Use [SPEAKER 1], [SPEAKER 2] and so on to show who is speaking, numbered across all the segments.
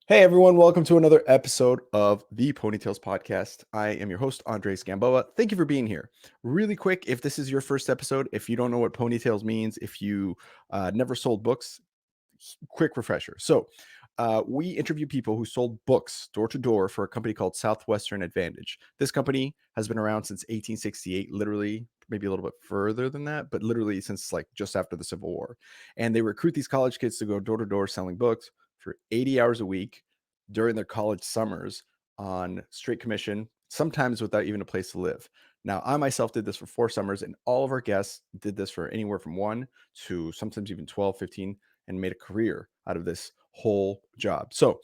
[SPEAKER 1] Hey everyone, welcome to another episode of the Ponytails Podcast. I am your host, Andres Gamboa. Thank you for being here. Really quick, if this is your first episode, if you don't know what ponytails means, if you never sold books, quick refresher. We interview people who sold books door to door for a company called Southwestern Advantage. This company has been around since 1868, literally, maybe a little bit further than that, but literally since like just after the Civil War. And they recruit these college kids to go door to door selling books for 80 hours a week during their college summers on straight commission, sometimes without even a place to live. Now, I myself did this for 4 summers, and all of our guests did this for anywhere from 1 to sometimes even 12, 15, and made a career out of this whole job. So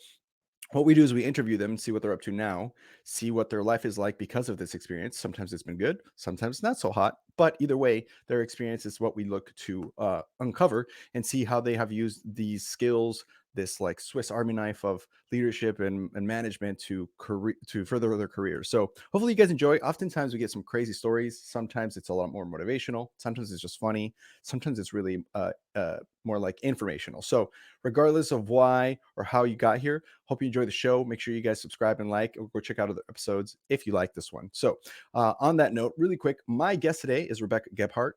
[SPEAKER 1] what we do is we interview them and see what they're up to now, see what their life is like because of this experience. Sometimes it's been good, sometimes not so hot, but either way, their experience is what we look to uncover and see how they have used these skills, this like Swiss Army knife of leadership and management to further their careers. So hopefully you guys enjoy. Oftentimes we get some crazy stories. Sometimes it's a lot more motivational. Sometimes it's just funny. Sometimes it's really more like informational. So regardless of why or how you got here, hope you enjoy the show. Make sure you guys subscribe and like, or go check out other episodes if you like this one. So on that note, really quick, my guest today is Rebecca Gebhardt.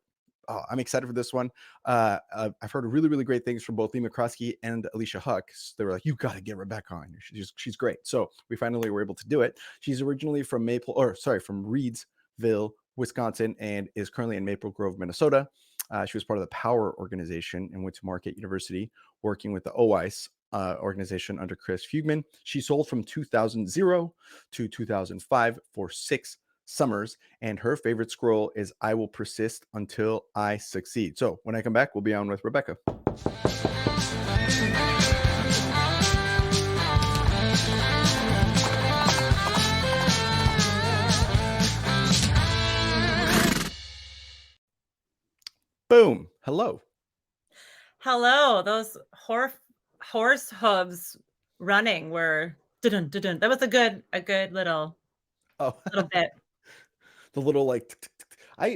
[SPEAKER 1] I'm excited for this one. I've heard really, really great things from both Lee McCroskey and Alicia Huck. So they were like, you got to get Rebecca on. She's great. So we finally were able to do it. She's originally from from Reedsville, Wisconsin, and is currently in Maple Grove, Minnesota. She was part of the Power organization and went to Marquette University, working with the OWEIS organization under Chris Fugman. She sold from 2000 to 2005 for 6 summers, and her favorite scroll is "I will persist until I succeed." So when I come back, we'll be on with Rebecca. Boom. Hello.
[SPEAKER 2] Hello. Those horse hooves running were dun, dun, dun. That was a good little bit.
[SPEAKER 1] The little like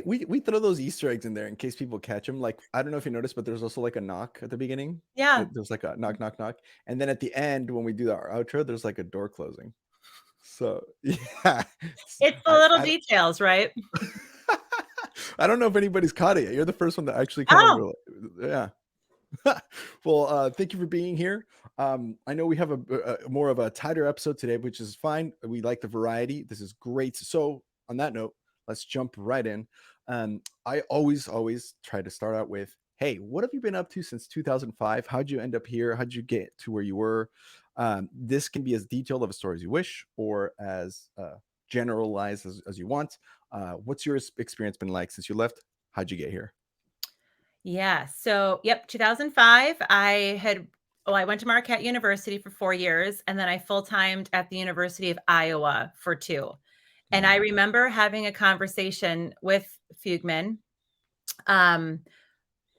[SPEAKER 1] we throw those Easter eggs in there in case people catch them. Like, I don't know if you noticed, but there's also like a knock at the beginning.
[SPEAKER 2] Yeah.
[SPEAKER 1] There's like a knock, knock, knock, and then at the end when we do our outro, there's like a door closing. So yeah,
[SPEAKER 2] It's the little details, right?
[SPEAKER 1] I don't know if anybody's caught it yet. You're the first one that actually kind
[SPEAKER 2] Oh.
[SPEAKER 1] of yeah. Well, thank you for being here. I know we have a more of a tighter episode today, which is fine. We like the variety. This is great. So on that note, let's jump right in. I always try to start out with, hey, what have you been up to since 2005? How'd you end up here? How'd you get to where you were? This can be as detailed of a story as you wish, or as generalized as you want. What's your experience been like since you left? How'd you get here?
[SPEAKER 2] Yeah. So, yep, 2005, I went to Marquette University for 4 years, and then I full-timed at the University of Iowa for 2. And I remember having a conversation with Fugman,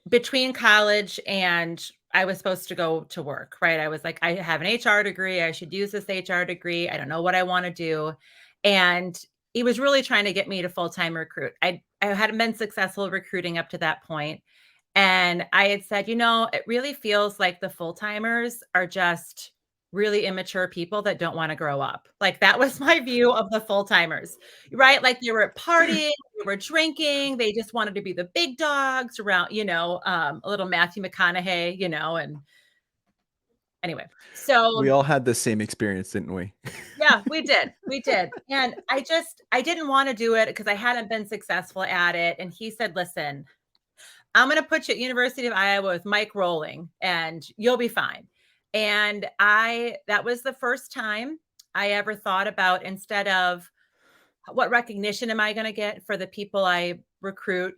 [SPEAKER 2] between college and I was supposed to go to work, right? I was like, I have an HR degree. I should use this HR degree. I don't know what I want to do. And he was really trying to get me to full-time recruit. I hadn't been successful recruiting up to that point. And I had said, it really feels like the full-timers are just really immature people that don't want to grow up. Like that was my view of the full-timers, right? Like they were partying, they were drinking, they just wanted to be the big dogs around, a little Matthew McConaughey, and anyway. So
[SPEAKER 1] We all had the same experience, didn't we?
[SPEAKER 2] yeah, we did. We did. And I didn't want to do it because I hadn't been successful at it. And he said, listen, I'm going to put you at University of Iowa with Mike Rolling and you'll be fine. And that was the first time I ever thought about, instead of what recognition am I going to get for the people I recruit,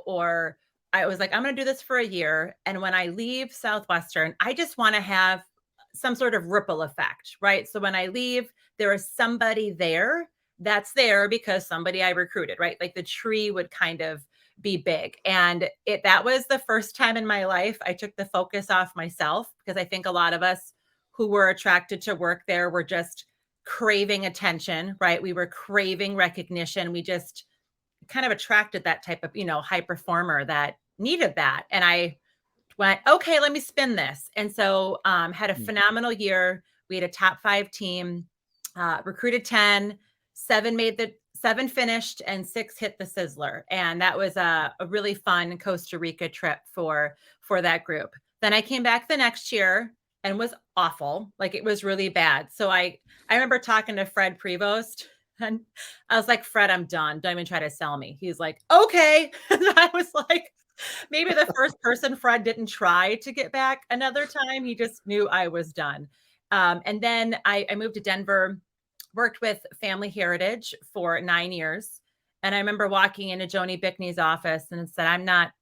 [SPEAKER 2] or I was like, I'm going to do this for a year. And when I leave Southwestern, I just want to have some sort of ripple effect, right? So when I leave, there is somebody there that's there because somebody I recruited, right? Like the tree would kind of be big. And that was the first time in my life I took the focus off myself, because I think a lot of us who were attracted to work there were just craving attention, right? We were craving recognition. We just kind of attracted that type of, high performer that needed that. And I went, okay, let me spin this. And so had a phenomenal year, We had a top 5 team, recruited 10, 7 finished and 6 hit the Sizzler. And that was a really fun Costa Rica trip for that group. Then I came back the next year and was awful. Like, it was really bad. So I remember talking to Fred Prevost, and I was like, Fred, I'm done. Don't even try to sell me. He's like, okay. And I was like, maybe the first person Fred didn't try to get back another time. He just knew I was done. And then I moved to Denver, worked with Family Heritage for 9 years. And I remember walking into Joni Bickney's office and said, I'm not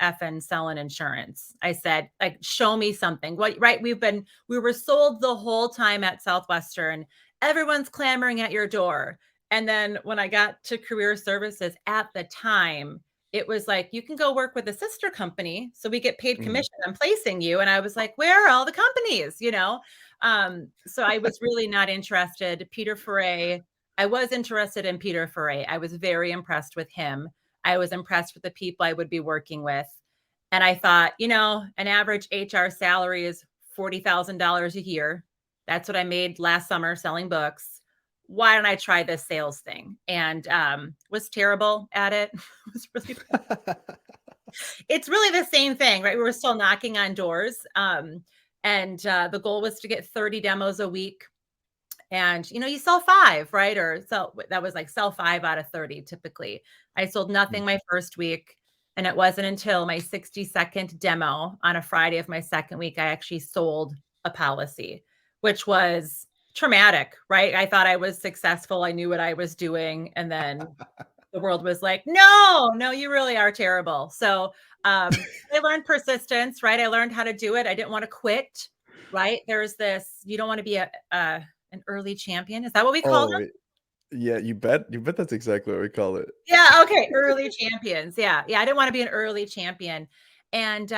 [SPEAKER 2] effing selling insurance. I said, like, show me something. What, right? We were sold the whole time at Southwestern. Everyone's clamoring at your door. And then when I got to career services at the time, it was like, you can go work with a sister company. So we get paid commission. I'm placing you. And I was like, where are all the companies? So I was really not interested. Peter Foray, I was interested in Peter Foray. I was very impressed with him. I was impressed with the people I would be working with. And I thought, an average HR salary is $40,000 a year. That's what I made last summer selling books. Why don't I try this sales thing? And was terrible at it. It was really bad. It's really the same thing, right? We were still knocking on doors. And the goal was to get 30 demos a week. And, you sell 5, right? Or that was like sell 5 out of 30 typically. I sold nothing my first week. And it wasn't until my 60-second demo on a Friday of my second week, I actually sold a policy, which was traumatic, right? I thought I was successful. I knew what I was doing. And then the world was like, no, you really are terrible. So I learned persistence, right? I learned how to do it. I didn't want to quit, right? There's this, you don't want to be an early champion. Is that what we call them?
[SPEAKER 1] Yeah, you bet that's exactly what we call it.
[SPEAKER 2] Yeah, okay, early champions. Yeah, I didn't want to be an early champion. And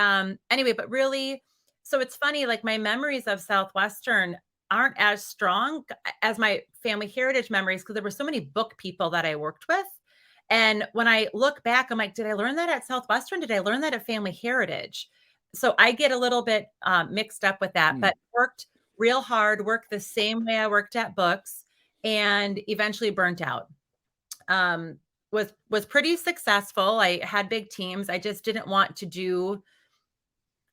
[SPEAKER 2] anyway, but really, so it's funny, like, my memories of Southwestern aren't as strong as my Family Heritage memories, because there were so many book people that I worked with. And when I look back, I'm like, did I learn that at Southwestern? Did I learn that at Family Heritage? So I get a little bit mixed up with that, but worked real hard, worked the same way I worked at books, and eventually burnt out. Was pretty successful. I had big teams. I just didn't want to do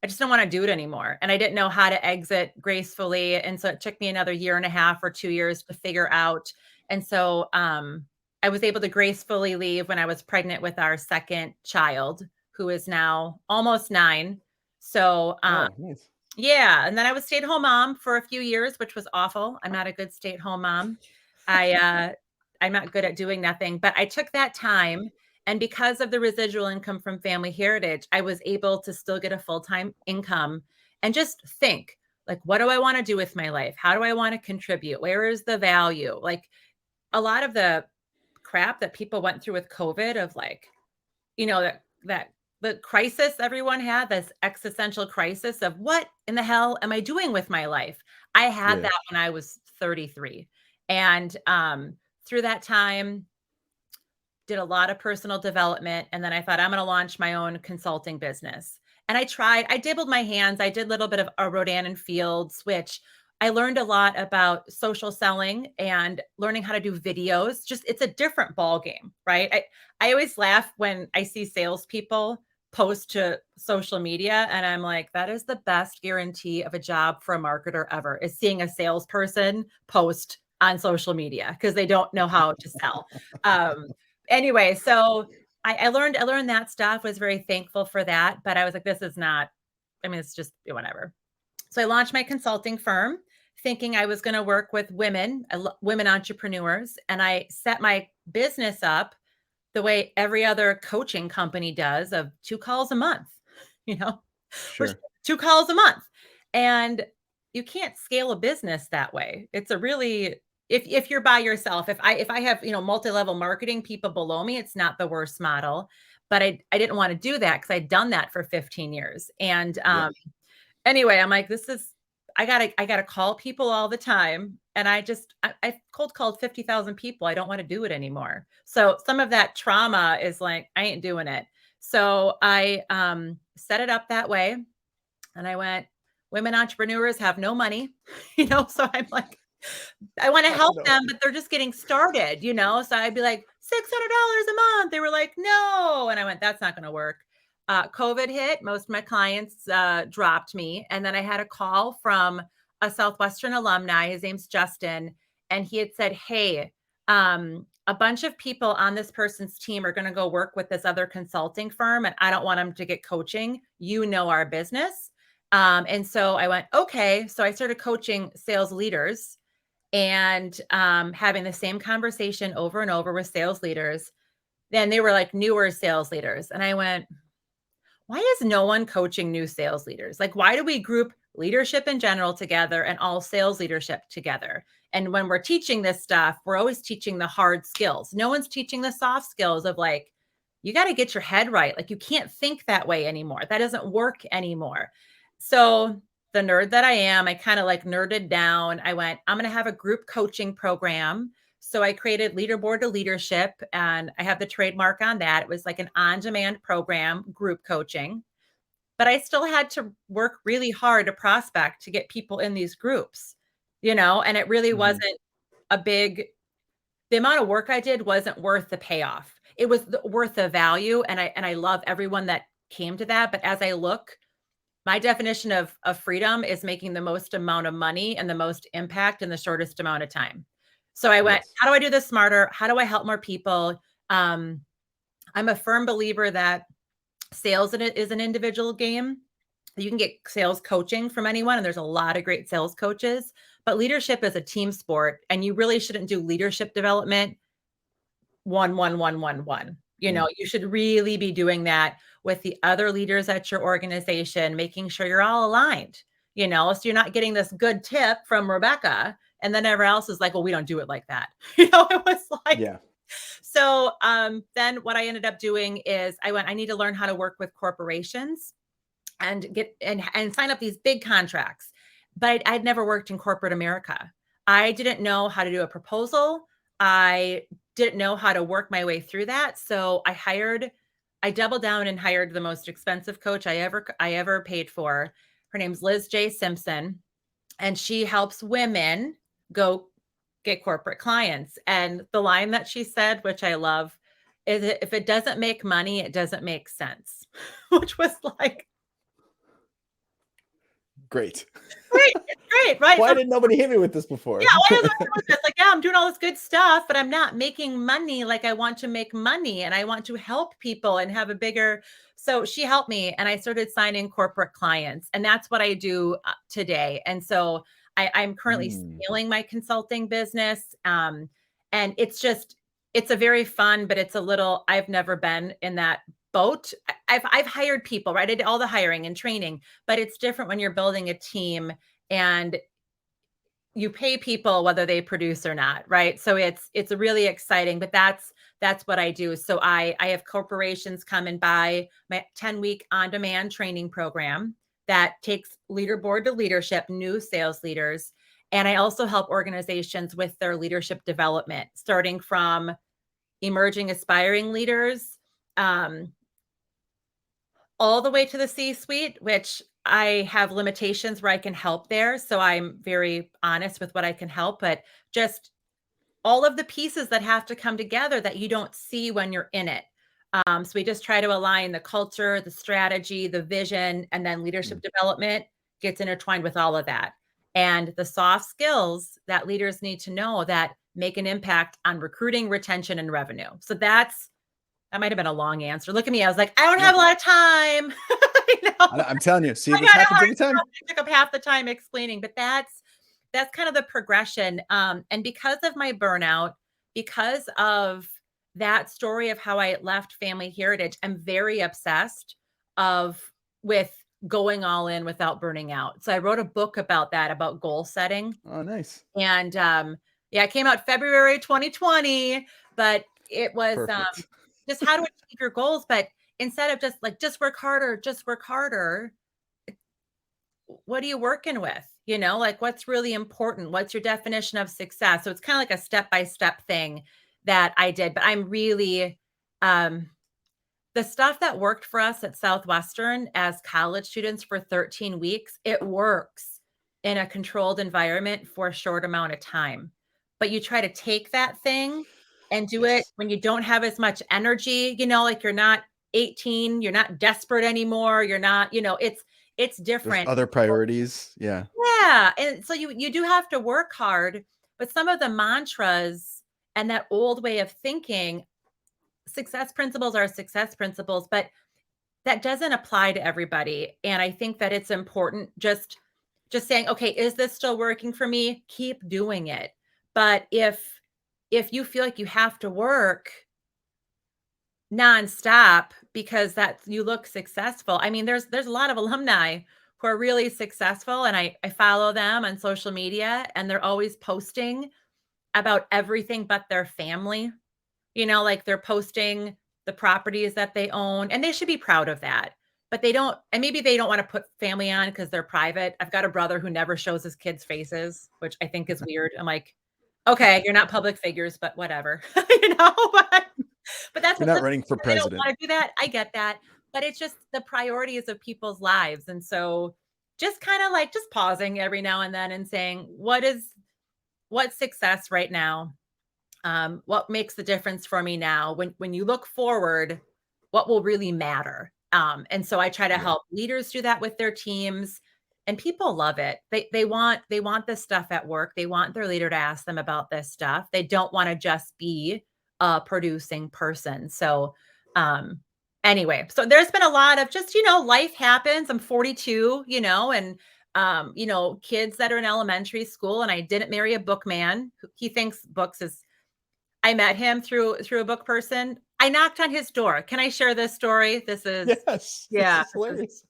[SPEAKER 2] it anymore. And I didn't know how to exit gracefully. And so it took me another 1.5 or 2 years to figure out. And so I was able to gracefully leave when I was pregnant with our second child, who is now almost 9. So
[SPEAKER 1] Nice.
[SPEAKER 2] yeah. And then I was stay-at-home mom for a few years, which was awful. I'm not a good stay-at-home mom. I'm not good at doing nothing, but I took that time. And because of the residual income from Family Heritage, I was able to still get a full-time income and just think, like, what do I want to do with my life? How do I want to contribute? Where is the value? Like, a lot of the crap that people went through with COVID, of like, that the crisis everyone had, this existential crisis of what in the hell am I doing with my life? I had that when I was 33. And through that time, did a lot of personal development. And then I thought, I'm going to launch my own consulting business. And I dabbled my hands. I did a little bit of a Rodan and Fields, which I learned a lot about social selling and learning how to do videos. Just, it's a different ball game, right? I always laugh when I see salespeople post to social media, and I'm like, that is the best guarantee of a job for a marketer ever, is seeing a salesperson post on social media, because they don't know how to sell. Anyway, so I learned that stuff, was very thankful for that, but I was like, it's just whatever. So I launched my consulting firm thinking I was going to work with women entrepreneurs. And I set my business up the way every other coaching company does, of 2 calls a month,
[SPEAKER 1] Sure.
[SPEAKER 2] 2 calls a month. And you can't scale a business that way. It's a really, if you're by yourself, if I have, multi-level marketing people below me, it's not the worst model, but I didn't want to do that, because I'd done that for 15 years. And anyway, I'm like, I gotta call people all the time. And I cold called 50,000 people. I don't want to do it anymore. So some of that trauma is like, I ain't doing it. So I set it up that way. And I went, women entrepreneurs have no money, so I'm like, I want to
[SPEAKER 1] I
[SPEAKER 2] help
[SPEAKER 1] know.
[SPEAKER 2] them, but they're just getting started, So I'd be like, $600 a month. They were like, no. And I went, that's not going to work. COVID hit. Most of my clients dropped me. And then I had a call from a Southwestern alumni. His name's Justin. And he had said, hey, a bunch of people on this person's team are going to go work with this other consulting firm. And I don't want them to get coaching. Our business. And so I went, okay. So I started coaching sales leaders and having the same conversation over and over with sales leaders. Then they were like newer sales leaders. And I went, why is no one coaching new sales leaders? Like, why do we group leadership in general together and all sales leadership together? And when we're teaching this stuff, we're always teaching the hard skills. No one's teaching the soft skills of like, you got to get your head right. Like, you can't think that way anymore. That doesn't work anymore. So the nerd that I am, I kind of like nerded down. I went, I'm going to have a group coaching program. So I created Leaderboard to Leadership, and I have the trademark on that. It was like an on-demand program, group coaching, but I still had to work really hard to prospect to get people in these groups, and it really wasn't the amount of work I did wasn't worth the payoff. It was worth the value. And I love everyone that came to that. But as I look, my definition of freedom is making the most amount of money and the most impact in the shortest amount of time. So I went,
[SPEAKER 1] Yes.
[SPEAKER 2] how do I do this smarter? How do I help more people? I'm a firm believer that sales is an individual game. You can get sales coaching from anyone, and there's a lot of great sales coaches, but leadership is a team sport, and you really shouldn't do leadership development one, one, one, one, one. You should really be doing that with the other leaders at your organization, making sure you're all aligned, so you're not getting this good tip from Rebecca and then everyone else is like, well, we don't do it like that. It was like,
[SPEAKER 1] Yeah.
[SPEAKER 2] so then what I ended up doing is I need to learn how to work with corporations and get and sign up these big contracts. But I'd never worked in corporate America. I didn't know how to do a proposal. I didn't know how to work my way through that. So I doubled down and hired the most expensive coach I ever paid for. Her name's Liz J. Simpson, and she helps women go get corporate clients. And the line that she said, which I love, is if it doesn't make money, it doesn't make sense, which was like,
[SPEAKER 1] Great.
[SPEAKER 2] great, right?
[SPEAKER 1] Why didn't nobody hit me with this before?
[SPEAKER 2] Yeah, why doesn't I do this? Like, yeah, I'm doing all this good stuff, but I'm not making money like I want to make money, and I want to help people and have a bigger. So she helped me, and I started signing corporate clients, and that's what I do today. And so I'm currently scaling my consulting business, and it's a very fun, but it's a little. I've never been in that boat. I've hired people, right? I did all the hiring and training, but it's different when you're building a team and you pay people whether they produce or not, right? So it's really exciting, but that's what I do. So I have corporations come and buy my 10-week on-demand training program that takes Leaderboard to Leadership, new sales leaders. And I also help organizations with their leadership development, starting from emerging aspiring leaders, all the way to the C-suite, which I have limitations where I can help there. So I'm very honest with what I can help, but just all of the pieces that have to come together that you don't see when you're in it. So we just try to align the culture, the strategy, the vision, and then leadership development gets intertwined with all of that. And the soft skills that leaders need to know that make an impact on recruiting, retention, and revenue. So that might have been a long answer. Look at me. I was like, I don't have a lot of time.
[SPEAKER 1] I'm telling you, see,
[SPEAKER 2] I
[SPEAKER 1] this
[SPEAKER 2] got a
[SPEAKER 1] happens
[SPEAKER 2] hard
[SPEAKER 1] every time.
[SPEAKER 2] stop. I took up half the time explaining, but that's kind of the progression. And because of my burnout, because of that story of how I left family heritage, I'm very obsessed with going all in without burning out. So I wrote a book about that, about goal setting.
[SPEAKER 1] Oh, nice.
[SPEAKER 2] And it came out February 2020, but it was
[SPEAKER 1] Perfect.
[SPEAKER 2] just how to achieve your goals. But instead of just work harder, what are you working with? Like what's really important? What's your definition of success? So it's kind of like a step-by-step thing that I did, but I'm really, the stuff that worked for us at Southwestern as college students for 13 weeks, it works in a controlled environment for a short amount of time. But you try to take that thing and do it
[SPEAKER 1] Yes.
[SPEAKER 2] when you don't have as much energy, like you're not 18, you're not desperate anymore, you're not, it's
[SPEAKER 1] There's
[SPEAKER 2] different.
[SPEAKER 1] other priorities. Yeah.
[SPEAKER 2] Yeah, and so you do have to work hard, but some of the mantras and that old way of thinking, success principles are success principles, but that doesn't apply to everybody, and I think that it's important just saying, "Okay, is this still working for me?" Keep doing it. But if you feel like you have to work nonstop because that you look successful. I mean, there's a lot of alumni who are really successful, and I follow them on social media, and they're always posting about everything but their family. Like they're posting the properties that they own, and they should be proud of that. But they don't, and maybe they don't want to put family on because they're private. I've got a brother who never shows his kids' faces, which I think is weird. I'm like, okay, you're not public figures, but whatever, But, that's
[SPEAKER 1] You're
[SPEAKER 2] what
[SPEAKER 1] not
[SPEAKER 2] some
[SPEAKER 1] running for
[SPEAKER 2] they don't
[SPEAKER 1] president.
[SPEAKER 2] want to do that. I get that, but it's just the priorities of people's lives, and so just kind of like just pausing every now and then and saying, what's success right now? What makes the difference for me now? When you look forward, what will really matter? And so I try to
[SPEAKER 1] Yeah.
[SPEAKER 2] help leaders do that with their teams, and people love it. They want this stuff at work. They want their leader to ask them about this stuff. They don't want to just be a producing person. So um anyway, so there's been a lot of just, life happens. I'm 42, and kids that are in elementary school, and I didn't marry a book man. He thinks books is I met him through a book person. I knocked on his door. Can I share this story? This is
[SPEAKER 1] Yes. This
[SPEAKER 2] yeah,
[SPEAKER 1] is
[SPEAKER 2] this is
[SPEAKER 1] hilarious.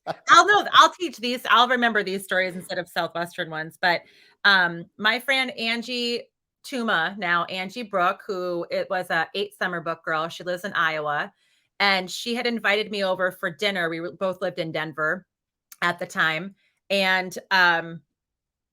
[SPEAKER 2] I'll teach these. I'll remember these stories instead of Southwestern ones. But my friend Angie Tuma, now Angie Brook, who it was a 8 summer book girl. She lives in Iowa. And she had invited me over for dinner. Both lived in Denver at the time. And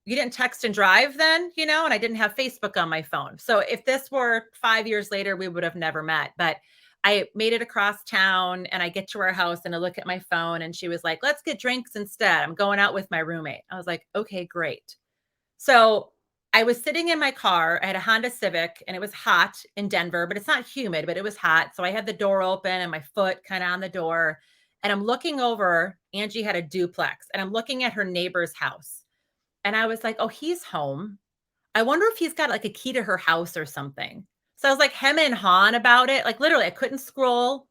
[SPEAKER 2] you didn't text and drive then, and I didn't have Facebook on my phone. So if this were 5 years later, we would have never met. But I made it across town, and I get to her house and I look at my phone, and she was like, let's get drinks instead. I'm going out with my roommate. I was like, okay, great. So I was sitting in my car. I had a Honda Civic, and it was hot in Denver, but it's not humid, but it was hot. So I had the door open and my foot kind of on the door. And I'm looking over. Angie had a duplex, and I'm looking at her neighbor's house. And I was like, oh, he's home. I wonder if he's got like a key to her house or something. So I was like hem and hawing about it. Like literally, I couldn't scroll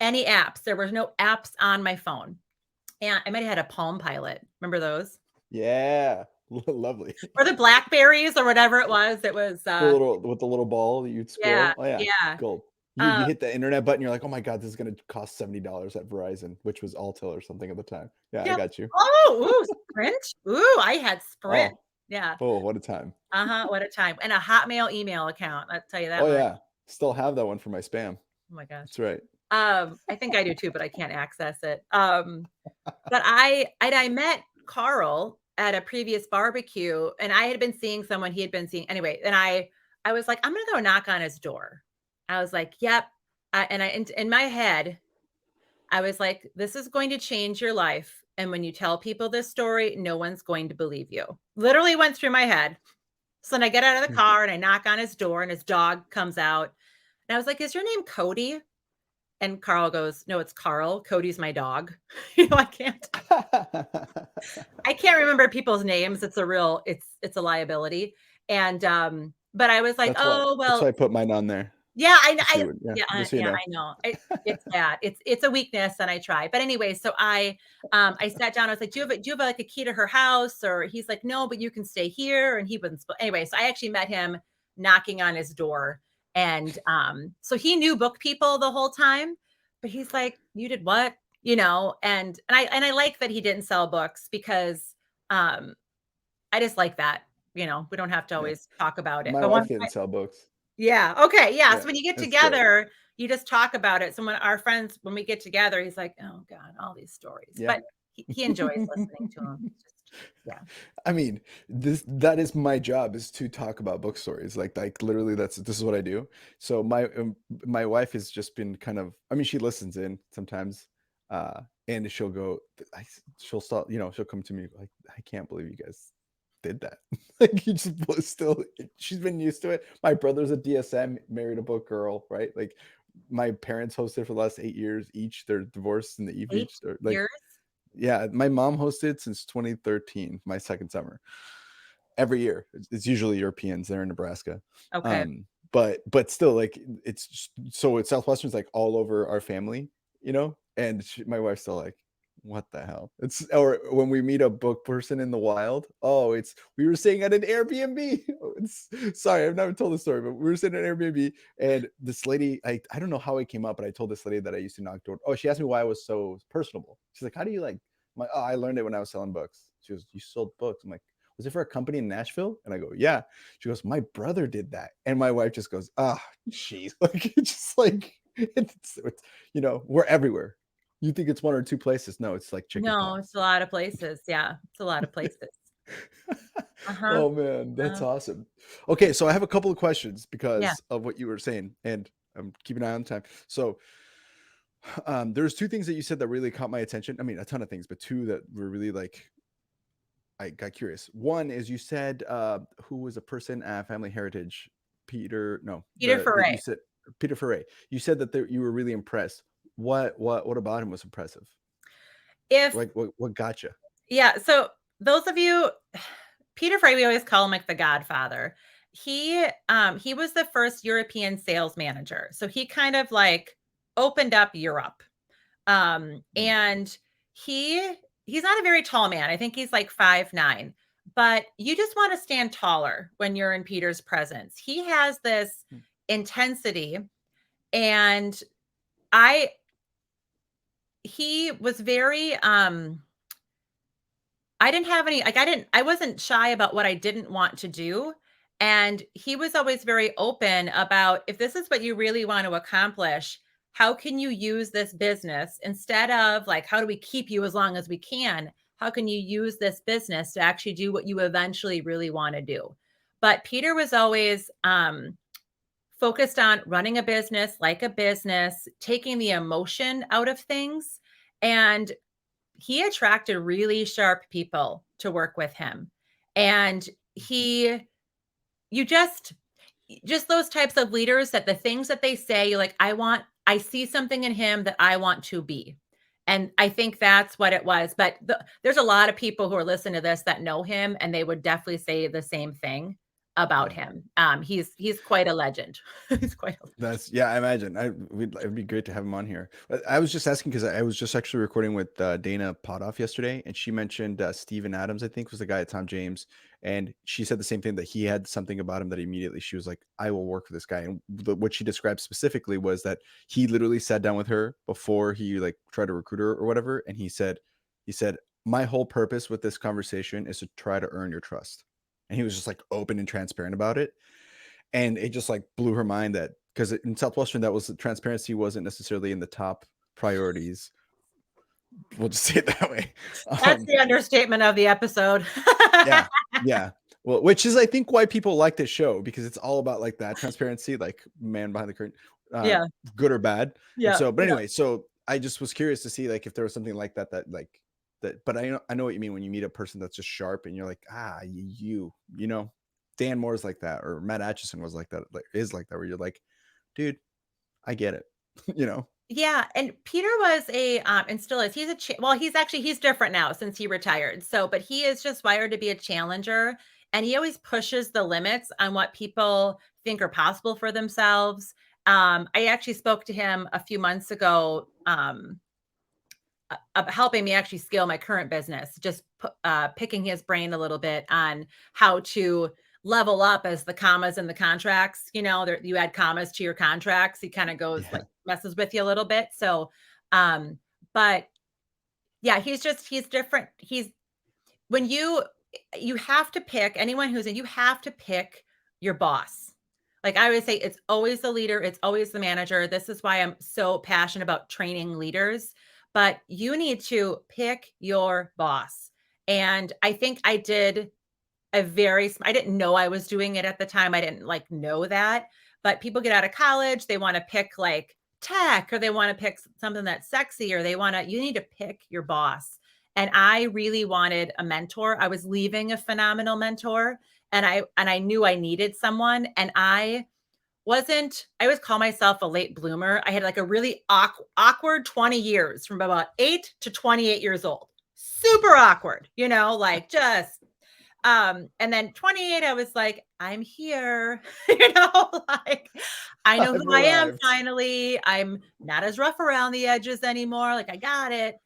[SPEAKER 2] any apps. There was no apps on my phone. And I might have had a Palm Pilot. Remember those?
[SPEAKER 1] Yeah. Lovely.
[SPEAKER 2] Or the Blackberries or whatever it was. It was
[SPEAKER 1] With the little ball that you'd
[SPEAKER 2] yeah,
[SPEAKER 1] scroll. Oh yeah.
[SPEAKER 2] yeah.
[SPEAKER 1] Gold. You
[SPEAKER 2] Um,
[SPEAKER 1] hit the internet button, you're like, oh my God, this is gonna cost $70 at Verizon, which was Altel or something at the time. Yeah, I
[SPEAKER 2] yeah.
[SPEAKER 1] got you.
[SPEAKER 2] Oh, Sprint. Ooh, I had Sprint.
[SPEAKER 1] Oh,
[SPEAKER 2] Yeah.
[SPEAKER 1] oh, what a time.
[SPEAKER 2] Uh-huh. What a time. And a Hotmail email account. I'll tell you that
[SPEAKER 1] Oh
[SPEAKER 2] much.
[SPEAKER 1] yeah. Still have that one for my spam.
[SPEAKER 2] Oh my gosh.
[SPEAKER 1] That's right.
[SPEAKER 2] I think I do too, but I can't access it. But I met Carl at a previous barbecue, and I had been seeing someone he had been seeing anyway. And I was like, I'm gonna go knock on his door. I was like, yep. And in my head, I was like, this is going to change your life. And when you tell people this story, no one's going to believe you. Literally went through my head. So then I get out of the car and I knock on his door, and his dog comes out. And I was like, is your name Cody? And Carl goes, "No, it's Carl. Cody's my dog." I can't remember people's names. It's a liability. And, but I was like,
[SPEAKER 1] That's why
[SPEAKER 2] "Oh,
[SPEAKER 1] that's why
[SPEAKER 2] well."
[SPEAKER 1] I put mine on there.
[SPEAKER 2] Yeah,
[SPEAKER 1] Just so you would, yeah, just so you
[SPEAKER 2] yeah,
[SPEAKER 1] know.
[SPEAKER 2] I know. It's bad. It's a weakness, and I try. But anyway, so I sat down. I was like, "Do you have like a key to her house?" Or he's like, "No, but you can stay here." And he wouldn't. Anyway, so I actually met him knocking on his door, and so he knew book people the whole time, but he's like, "You did what?" And I like that he didn't sell books because um, I just like that. We don't have to
[SPEAKER 1] Yeah.
[SPEAKER 2] always talk about it.
[SPEAKER 1] My
[SPEAKER 2] But
[SPEAKER 1] wife
[SPEAKER 2] one
[SPEAKER 1] didn't sell books.
[SPEAKER 2] yeah. Okay. Yeah.
[SPEAKER 1] Yeah,
[SPEAKER 2] So when you get
[SPEAKER 1] that's great.
[SPEAKER 2] together, you just talk about it. So when we get together, he's like, "Oh God, all these stories."
[SPEAKER 1] Yeah.
[SPEAKER 2] But he enjoys listening to them. Yeah.
[SPEAKER 1] I mean, that is my job, is to talk about book stories. Like literally this is what I do. So my wife has just been kind of, I mean, she listens in sometimes, and she'll go, she'll stop, she'll come to me like, I can't believe you guys did that. Like you just was still, she's been used to it. My brother's a DSM, married a book girl, right? Like my parents hosted for the last 8 years each. They're divorced in the eve
[SPEAKER 2] Eight
[SPEAKER 1] each. They're like,
[SPEAKER 2] years.
[SPEAKER 1] yeah, my mom hosted since 2013, my second summer. Every year. It's usually Europeans. They're in Nebraska.
[SPEAKER 2] Okay.
[SPEAKER 1] But still, like so it's Southwestern's like all over our family, and my wife's still like, what the hell? It's, or when we meet a book person in the wild, oh, it's, we were staying at an Airbnb. Sorry, I've never told the story, but we were sitting at an Airbnb, and this lady, I don't know how it came up, but I told this lady that I used to knock door. Oh, she asked me why I was so personable. She's like, how do you like, I'm like, oh, I learned it when I was selling books. She goes, you sold books? I'm like, was it for a company in Nashville? And I go, yeah. She goes, my brother did that. And my wife just goes, ah, jeez. Like, it's just like, it's, we're everywhere. You think it's one or two places. No, it's like chicken
[SPEAKER 2] No,
[SPEAKER 1] pox.
[SPEAKER 2] it's a lot of places. Yeah, it's a lot of places. Uh-huh.
[SPEAKER 1] Oh man, that's awesome. Okay, so I have a couple of questions
[SPEAKER 2] Yeah.
[SPEAKER 1] because of what you were saying, and I'm keeping an eye on time. So there's two things that you said that really caught my attention. I mean, a ton of things, but two that were really like, I got curious. One is you said who was a person at Family Heritage, Peter, no,
[SPEAKER 2] Peter
[SPEAKER 1] the you
[SPEAKER 2] Foray.
[SPEAKER 1] said Peter Foray. You said that you were really impressed. What about him was impressive?
[SPEAKER 2] If
[SPEAKER 1] Like what got you?
[SPEAKER 2] Yeah, so those of you, Peter Foray, we always call him like the Godfather. He was the first European sales manager. So he kind of like opened up Europe. And he's not a very tall man. I think he's like 5'9", but you just want to stand taller when you're in Peter's presence. He has this intensity, and he was very I didn't have any, like, I wasn't shy about what I didn't want to do. And he was always very open about, if this is what you really want to accomplish, how can you use this business instead of like, how do we keep you as long as we can? How can you use this business to actually do what you eventually really want to do? But Peter was always focused on running a business like a business, taking the emotion out of things. And he attracted really sharp people to work with him. And you just those types of leaders, that the things that they say, you're like, I see something in him that I want to be. And I think that's what it was. But there's a lot of people who are listening to this that know him, and they would definitely say the same thing about
[SPEAKER 1] Yeah.
[SPEAKER 2] him. He's quite a legend. He's quite a legend.
[SPEAKER 1] That's, yeah, I imagine. It'd be great to have him on here. I was just asking because I was just actually recording with Dana Potoff yesterday, and she mentioned Steven Adams, I think, was the guy at Tom James, and she said the same thing, that he had something about him that immediately she was like, I will work for this guy. And what she described specifically was that he literally sat down with her before he like tried to recruit her or whatever, and he said, my whole purpose with this conversation is to try to earn your trust. And he was just like open and transparent about it. And it just like blew her mind, that because in Southwestern, that was, transparency wasn't necessarily in the top priorities. We'll just say it that way.
[SPEAKER 2] That's the understatement of the episode.
[SPEAKER 1] Yeah, yeah. Well, which is, I think, why people like this show, because it's all about like that transparency, like man behind the curtain, uh,
[SPEAKER 2] Yeah.
[SPEAKER 1] good or bad. And
[SPEAKER 2] Yeah.
[SPEAKER 1] so, but
[SPEAKER 2] Yeah.
[SPEAKER 1] anyway, so I just was curious to see like if there was something like that, but I know what you mean when you meet a person that's just sharp and you're like, Dan Moore's like that, or Matt Atchison was like that, where you're like, dude, I get it. you know?
[SPEAKER 2] Yeah, and Peter was and still is. He's different now since he retired. So, but he is just wired to be a challenger, and he always pushes the limits on what people think are possible for themselves. I actually spoke to him a few months ago, helping me actually scale my current business, just picking his brain a little bit on how to level up as the commas in the contracts. You add commas to your contracts. He kind of goes
[SPEAKER 1] Yeah.
[SPEAKER 2] like messes with you a little bit. So, but yeah, he's different. When you have to pick anyone you have to pick your boss. Like I always say, it's always the leader, it's always the manager. This is why I'm so passionate about training leaders. But you need to pick your boss. And I think I did I didn't know I was doing it at the time. I didn't like know that, but people get out of college, they want to pick like tech, or they want to pick something that's sexy, or you need to pick your boss. And I really wanted a mentor. I was leaving a phenomenal mentor, and I knew I needed someone, and I always call myself a late bloomer. I had like a really awkward 20 years from about 8 to 28 years old. Super awkward, like just and then 28, I was like, I'm here, like I know
[SPEAKER 1] I've
[SPEAKER 2] who I am
[SPEAKER 1] arrived.
[SPEAKER 2] finally. I'm not as rough around the edges anymore. Like I got it.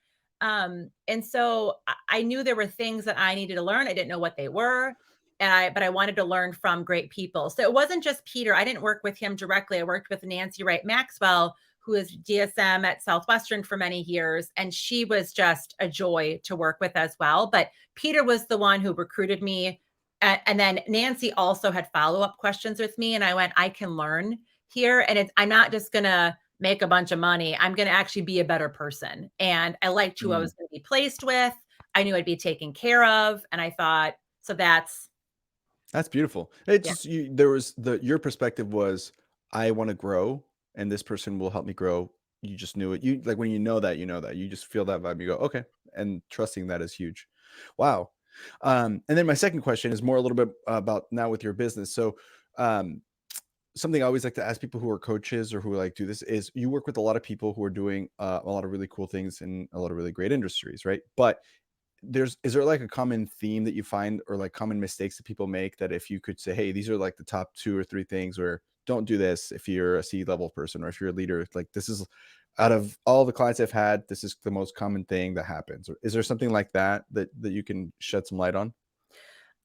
[SPEAKER 2] And so I knew there were things that I needed to learn. I didn't know what they were. But I wanted to learn from great people. So it wasn't just Peter. I didn't work with him directly. I worked with Nancy Wright Maxwell, who is DSM at Southwestern for many years. And she was just a joy to work with as well. But Peter was the one who recruited me. And then Nancy also had follow-up questions with me. And I went, I can learn here. And I'm not just going to make a bunch of money. I'm going to actually be a better person. And I liked who I was going to be placed with. I knew I'd be taken care of. And I thought, so that's
[SPEAKER 1] Beautiful. It's
[SPEAKER 2] yeah.
[SPEAKER 1] just there was your perspective was, I want to grow and this person will help me grow. You just knew it. You like when you know that, you just feel that vibe. You go, okay. And trusting that is huge. Wow. And then my second question is more a little bit about now with your business. So, um, something I always like to ask people who are coaches or who like do this is you work with a lot of people who are doing a lot of really cool things in a lot of really great industries, right? But is there like a common theme that you find or like common mistakes that people make that if you could say, hey, these are like the top 2 or 3 things, or don't do this if you're a C-level person or if you're a leader, like this is out of all the clients I've had, this is the most common thing that happens? Or is there something like that you can shed some light on?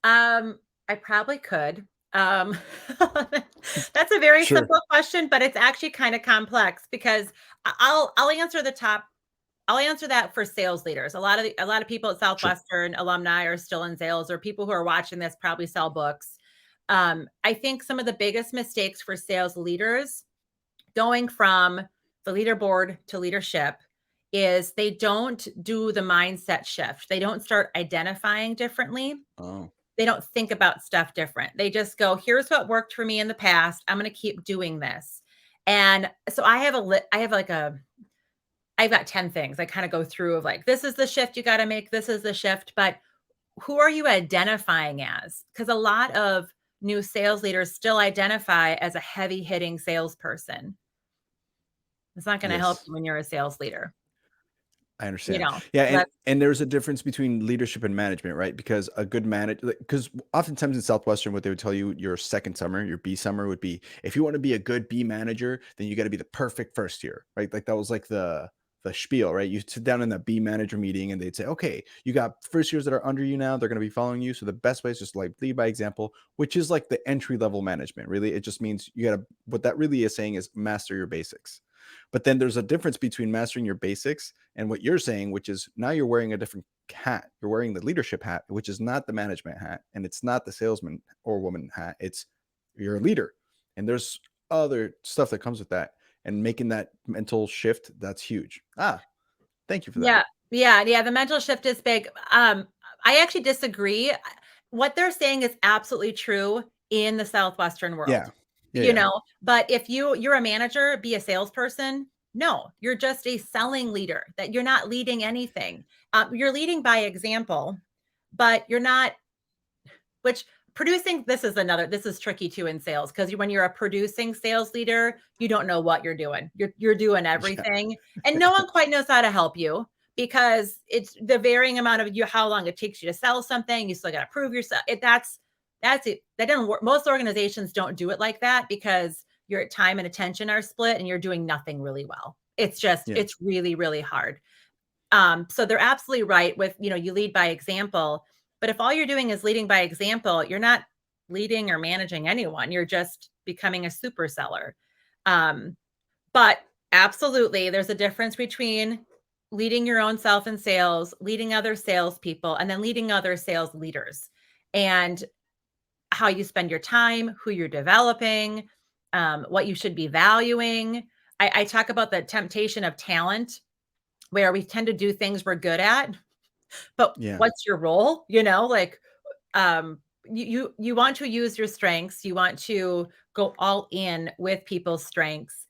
[SPEAKER 2] I probably could. Um, that's a very
[SPEAKER 1] Sure.
[SPEAKER 2] simple question, but it's actually kind of complex because I'll answer I'll answer that for sales leaders. A lot of people at
[SPEAKER 1] Sure.
[SPEAKER 2] Southwestern alumni are still in sales, or people who are watching this probably sell books. I think some of the biggest mistakes for sales leaders going from the leaderboard to leadership is they don't do the mindset shift. They don't start identifying differently.
[SPEAKER 1] Oh,
[SPEAKER 2] They don't think about stuff different. They just go, here's what worked for me in the past. I'm going to keep doing this. And so I've got 10 things I kind of go through of like, this is the shift you got to make. This is the shift. But who are you identifying as? Because a lot of new sales leaders still identify as a heavy hitting salesperson. It's not going to help
[SPEAKER 1] yes.
[SPEAKER 2] you when you're a sales leader,
[SPEAKER 1] I understand. Yeah,
[SPEAKER 2] So that's
[SPEAKER 1] and there's a difference between leadership and management, right? Because a good manager, because oftentimes in Southwestern, what they would tell you, your second summer, your B summer would be, if you want to be a good B manager, then you got to be the perfect first year, right? Like that was like the spiel, right? You sit down in the B manager meeting and they'd say, okay, you got first years that are under you now, they're going to be following you. So the best way is just like lead by example, which is like the entry level management. Really, it just means you got to, what that really is saying is master your basics. But then there's a difference between mastering your basics and what you're saying, which is now you're wearing a different hat. You're wearing the leadership hat, which is not the management hat, and it's not the salesman or woman hat. It's you're a leader. And there's other stuff that comes with that. And making that mental shift, that's huge. Thank you for that.
[SPEAKER 2] yeah, yeah. The mental shift is big. I actually disagree. What they're saying is absolutely true in the Southwestern world,
[SPEAKER 1] Yeah. Yeah. Yeah.
[SPEAKER 2] but if you're a manager, be a salesperson. No, you're just a selling leader, that you're not leading anything. You're leading by example, but you're not, which producing, this is tricky too in sales, because when you're a producing sales leader, you don't know what you're doing. You're doing
[SPEAKER 1] Yeah.
[SPEAKER 2] everything, and no one quite knows how to help you, because it's the varying amount of how long it takes you to sell something. You still got to prove yourself. That's it. That doesn't work. Most organizations don't do it like that, because your time and attention are split and you're doing nothing really well.
[SPEAKER 1] Yeah.
[SPEAKER 2] It's really, really hard. So they're absolutely right with, you lead by example, but if all you're doing is leading by example, you're not leading or managing anyone. You're just becoming a super seller. Um, but absolutely, there's a difference between leading your own self in sales, leading other salespeople, and then leading other sales leaders, and how you spend your time, who you're developing, what you should be valuing. I talk about the temptation of talent, where we tend to do things we're good at But
[SPEAKER 1] Yeah.
[SPEAKER 2] what's your role? You know, like, you want to use your strengths. You want to go all in with people's strengths,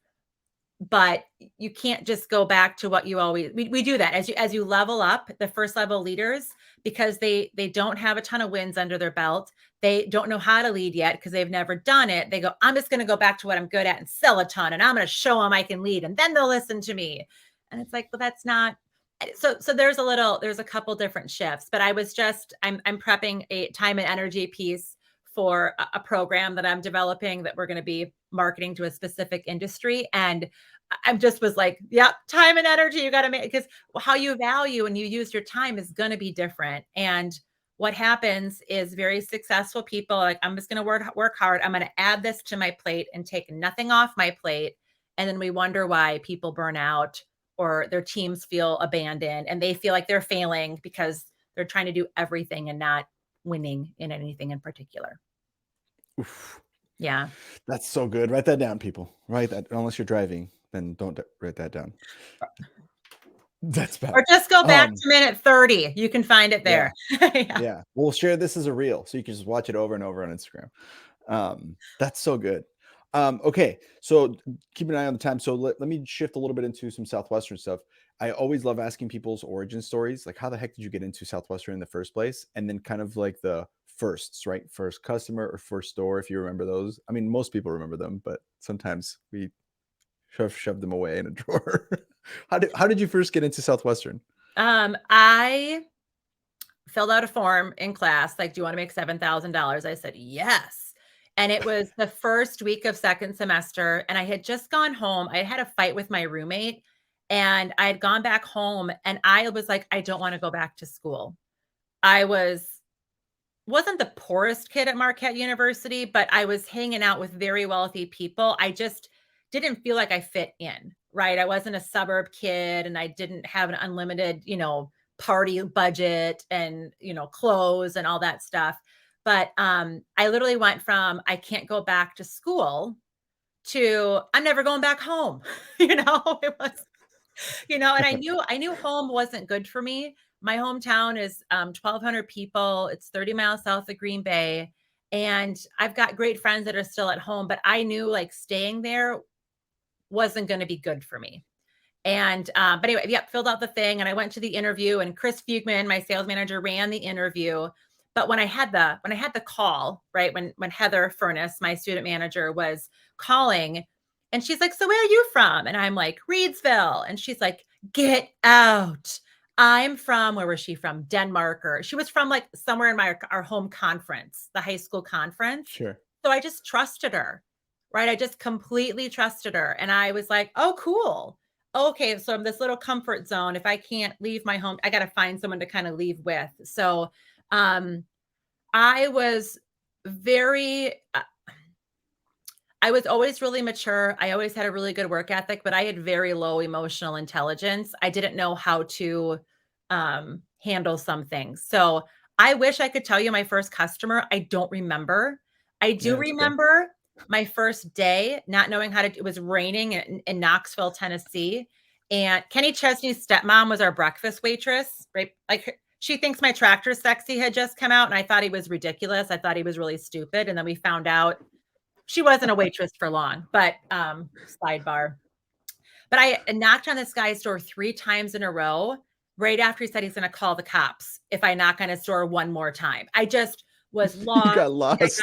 [SPEAKER 2] but you can't just go back to what you always we do that as you level up the first level leaders because they don't have a ton of wins under their belt. They don't know how to lead yet because they've never done it. They go, I'm just going to go back to what I'm good at and sell a ton and I'm going to show them I can lead and then they'll listen to me. And it's like, well, that's not so there's a couple different shifts, but I'm prepping a time and energy piece for a program that I'm developing that we're going to be marketing to a specific industry. And I just was like, yep, time and energy, you got to make, because how you value and you use your time is going to be different. And what happens is very successful people like, I'm just going to work hard. I'm going to add this to my plate and take nothing off my plate. And then we wonder why people burn out or their teams feel abandoned and they feel like they're failing because they're trying to do everything and not winning in anything in particular.
[SPEAKER 1] Oof.
[SPEAKER 2] Yeah.
[SPEAKER 1] That's so good. Write that down, people. Write that. Unless you're driving, then don't write that down. That's bad.
[SPEAKER 2] Or just go back to minute 30. You can find it there.
[SPEAKER 1] Yeah. We'll share this as a reel so you can just watch it over and over on Instagram. That's so good. Okay. So keep an eye on the time. So let me shift a little bit into some Southwestern stuff. I always love asking people's origin stories. Like, how the heck did you get into Southwestern in the first place? And then kind of like the firsts, right? First customer or first store, if you remember those. I mean, most people remember them, but sometimes we shove them away in a drawer. How did you first get into Southwestern?
[SPEAKER 2] I filled out a form in class, like, do you want to make $7,000? I said, yes. And it was the first week of second semester. And I had just gone home. I had a fight with my roommate and I had gone back home and I was like, I don't want to go back to school. I wasn't the poorest kid at Marquette University, but I was hanging out with very wealthy people. I just didn't feel like I fit in, right? I wasn't a suburb kid and I didn't have an unlimited, party budget and, clothes and all that stuff. But I literally went from I can't go back to school to I'm never going back home. It was and I knew home wasn't good for me. My hometown is 1,200 people. It's 30 miles south of Green Bay. And I've got great friends that are still at home, but I knew like staying there wasn't going to be good for me. And but anyway, filled out the thing and I went to the interview and Chris Fugman, my sales manager, ran the interview. But when I had the call, right, when Heather Furness, my student manager, was calling, and she's like, so where are you from? And I'm like, Reedsville. And she's like, get out. I'm from, where was she from? Denmark, or she was from like somewhere in our home conference, the high school conference.
[SPEAKER 1] Sure.
[SPEAKER 2] So I just trusted her, right? I just completely trusted her. And I was like, oh, cool. Okay. So I'm this little comfort zone. If I can't leave my home, I got to find someone to kind of leave with. So I was very, I was always really mature. I always had a really good work ethic, but I had very low emotional intelligence. I didn't know how to handle some things. So I wish I could tell you my first customer. I don't remember. I do remember my first day not knowing how to, it was raining in Knoxville, Tennessee. And Kenny Chesney's stepmom was our breakfast waitress, right? Like she thinks my Tractor Sexy had just come out and I thought he was ridiculous. I thought he was really stupid. And then we found out she wasn't a waitress for long, but sidebar. But I knocked on this guy's door 3 times in a row, right after he said he's going to call the cops if I knock on his door one more time. I just was lost.
[SPEAKER 1] You got lost.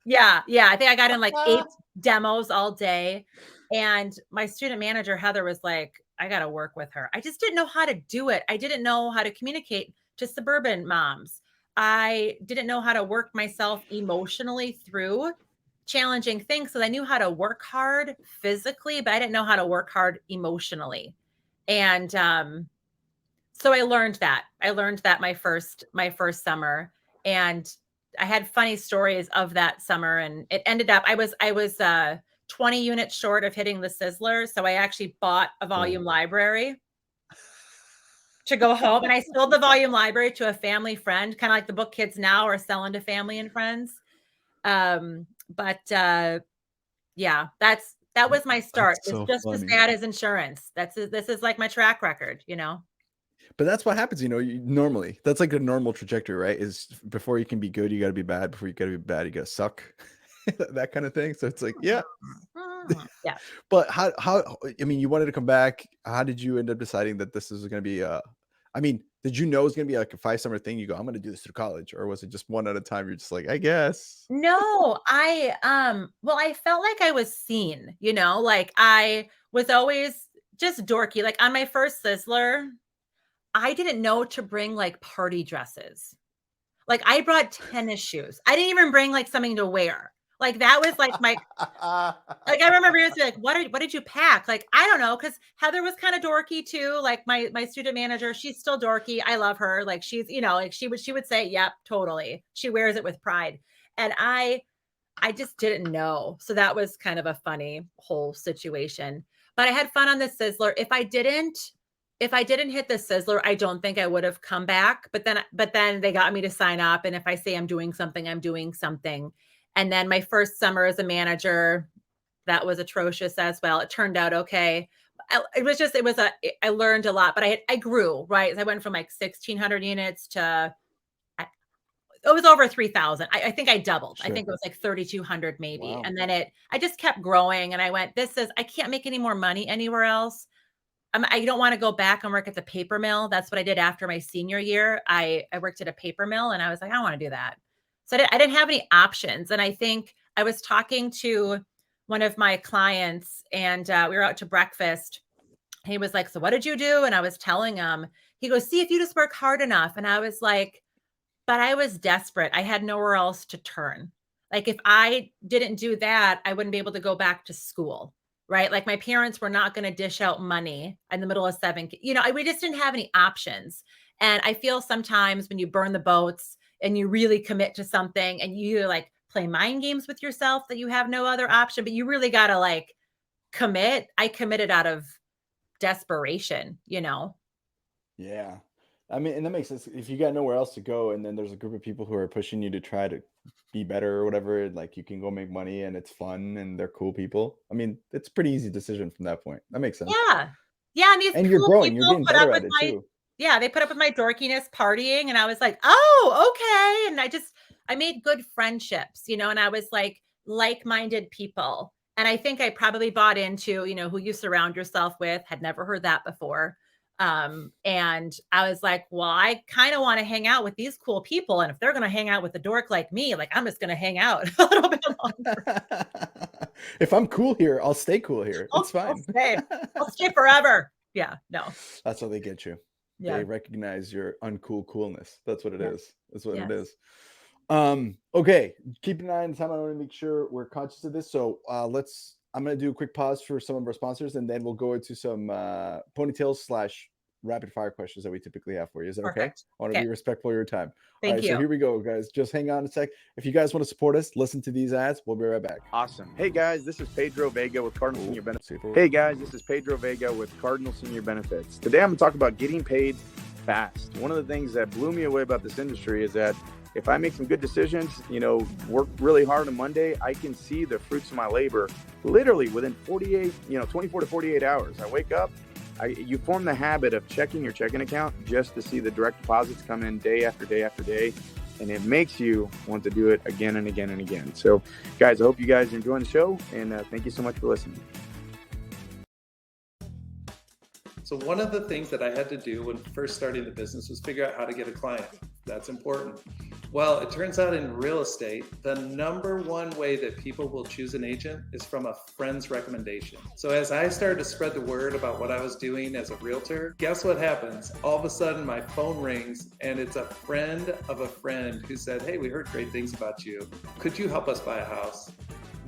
[SPEAKER 2] Yeah. I think I got in like 8 demos all day. And my student manager, Heather, was like, I got to work with her. I just didn't know how to do it. I didn't know how to communicate to suburban moms. I didn't know how to work myself emotionally through challenging things. So I knew how to work hard physically, but I didn't know how to work hard emotionally. And so I learned that. My first summer, and I had funny stories of that summer. And it ended up I was 20 units short of hitting the Sizzler, so I actually bought a volume library to go home, and I sold the volume library to a family friend, kind of like the book kids now are selling to family and friends. But yeah, that was my start. It's just as bad as insurance. This is like my track record,
[SPEAKER 1] But that's what happens, normally. That's like a normal trajectory, right? Is before you can be good, you got to be bad. Before you got to be bad, you got to suck. That kind of thing. So it's like, yeah.
[SPEAKER 2] Yeah.
[SPEAKER 1] But I mean, you wanted to come back. How did you end up deciding that this is going to be I mean, did you know it was going to be like a 5 summer thing? You go, I'm going to do this through college, or was it just one at a time? You're just like, I guess.
[SPEAKER 2] No, well, I felt like I was seen, like I was always just dorky. Like on my first Sizzler, I didn't know to bring like party dresses. Like I brought tennis shoes. I didn't even bring like something to wear. Like that was like my like I remember he was like, what did you pack? Like, I don't know, because Heather was kind of dorky too. Like my student manager, she's still dorky. I love her. Like she's, like she would say, yep, totally. She wears it with pride. And I just didn't know. So that was kind of a funny whole situation. But I had fun on the Sizzler. If I didn't hit the Sizzler, I don't think I would have come back. But then they got me to sign up. And if I say I'm doing something, I'm doing something. And then my first summer as a manager, that was atrocious as well. It turned out okay. I learned a lot, but I grew, right? I went from like 1,600 units to it was over 3,000. I think I doubled. I
[SPEAKER 1] Sure.
[SPEAKER 2] think it was like 3,200 maybe.
[SPEAKER 1] Wow.
[SPEAKER 2] And then I just kept growing and I went, I can't make any more money anywhere else. I don't want to go back and work at the paper mill. That's what I did after my senior year. I worked at a paper mill and I was like, I want to do that. So I didn't have any options. And I think I was talking to one of my clients and we were out to breakfast. He was like, so what did you do? And I was telling him, he goes, see if you just work hard enough. And I was like, but I was desperate. I had nowhere else to turn. Like if I didn't do that, I wouldn't be able to go back to school, right? Like my parents were not going to dish out money in the middle of 7. We just didn't have any options. And I feel sometimes when you burn the boats and you really commit to something and you like play mind games with yourself that you have no other option, but you really got to like commit. I committed out of desperation.
[SPEAKER 1] Yeah. I mean, and that makes sense. If you got nowhere else to go, and then there's a group of people who are pushing you to try to be better or whatever, and like you can go make money and it's fun and they're cool people. I mean, it's a pretty easy decision from that point. That makes sense.
[SPEAKER 2] Yeah. Yeah, and these
[SPEAKER 1] And you're
[SPEAKER 2] cool
[SPEAKER 1] growing, you're
[SPEAKER 2] people
[SPEAKER 1] getting
[SPEAKER 2] put up
[SPEAKER 1] better
[SPEAKER 2] with
[SPEAKER 1] at it
[SPEAKER 2] my
[SPEAKER 1] too.
[SPEAKER 2] yeah, they put up with my dorkiness partying, and I was like, "Oh, okay." And I made good friendships, and I was like-minded people. And I think I probably bought into, who you surround yourself with. Had never heard that before. And I was like, well, I kind of want to hang out with these cool people. And if they're going to hang out with a dork like me, like I'm just going to hang out a little bit longer.
[SPEAKER 1] If I'm cool here, I'll stay cool here. It's fine.
[SPEAKER 2] I'll stay forever. Yeah, no.
[SPEAKER 1] That's how they get you.
[SPEAKER 2] Yeah.
[SPEAKER 1] They recognize your uncool coolness. That's what it is. That's what it
[SPEAKER 2] Yes.
[SPEAKER 1] is. Okay. Keep an eye on the time. I want to make sure we're conscious of this. So I'm going to do a quick pause for some of our sponsors, and then we'll go into some ponytails / rapid fire questions that we typically have for you. Is that okay?
[SPEAKER 2] Perfect.
[SPEAKER 1] I want to be respectful of your time. All right,
[SPEAKER 2] Thank you.
[SPEAKER 1] so here we go, guys. Just hang on a sec. If you guys want to support us, listen to these ads. We'll be right back.
[SPEAKER 3] Awesome. Hey guys, this is Pedro Vega with Cardinal Senior Benefits. Hey guys, this is Pedro Vega with Cardinal Senior Benefits. Today I'm going to talk about getting paid fast. One of the things that blew me away about this industry is that if I make some good decisions, work really hard on Monday, I can see the fruits of my labor literally within 24 to 48 hours. I wake up, you form the habit of checking your checking account just to see the direct deposits come in day after day after day. And it makes you want to do it again and again and again. So guys, I hope you guys are enjoying the show, and thank you so much for listening.
[SPEAKER 4] So one of the things that I had to do when first starting the business was figure out how to get a client. That's important. Well, it turns out in real estate, the number one way that people will choose an agent is from a friend's recommendation. So as I started to spread the word about what I was doing as a realtor, guess what happens? All of a sudden my phone rings and it's a friend of a friend who said, hey, we heard great things about you. Could you help us buy a house?